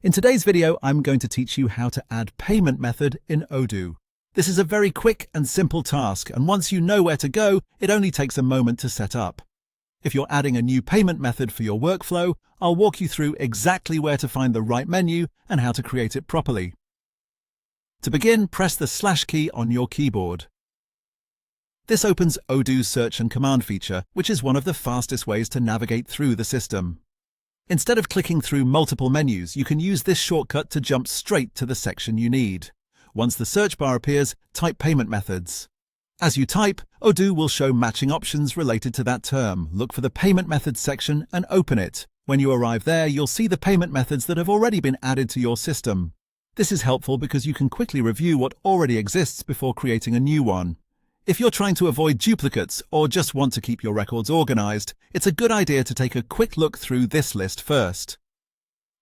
In today's video, I'm going to teach you how to add payment method in Odoo. This is a very quick and simple task, and once you know where to go, it only takes a moment to set up. If you're adding a new payment method for your workflow, I'll walk you through exactly where to find the right menu and how to create it properly. To begin, press the / key on your keyboard. This opens Odoo's search and command feature, which is one of the fastest ways to navigate through the system. Instead of clicking through multiple menus, you can use this shortcut to jump straight to the section you need. Once the search bar appears, type payment methods. As you type, Odoo will show matching options related to that term. Look for the payment methods section and open it. When you arrive there, you'll see the payment methods that have already been added to your system. This is helpful because you can quickly review what already exists before creating a new one. If you're trying to avoid duplicates or just want to keep your records organized, it's a good idea to take a quick look through this list first.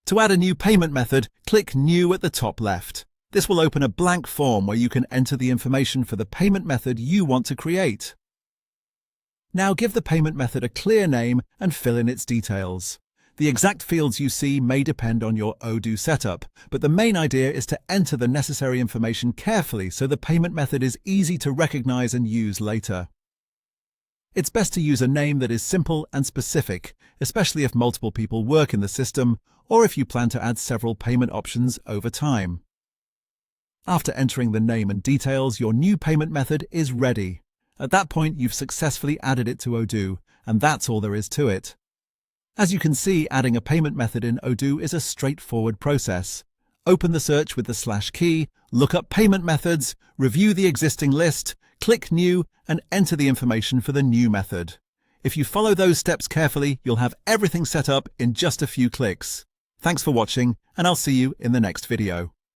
To add a new payment method, click New at the top left. This will open a blank form where you can enter the information for the payment method you want to create. Now give the payment method a clear name and fill in its details. The exact fields you see may depend on your Odoo setup, but the main idea is to enter the necessary information carefully so the payment method is easy to recognize and use later. It's best to use a name that is simple and specific, especially if multiple people work in the system or if you plan to add several payment options over time. After entering the name and details, your new payment method is ready. At that point, you've successfully added it to Odoo, and that's all there is to it. As you can see, adding a payment method in Odoo is a straightforward process. Open the search with the / key, look up payment methods, review the existing list, click New, and enter the information for the new method. If you follow those steps carefully, you'll have everything set up in just a few clicks. Thanks for watching, and I'll see you in the next video.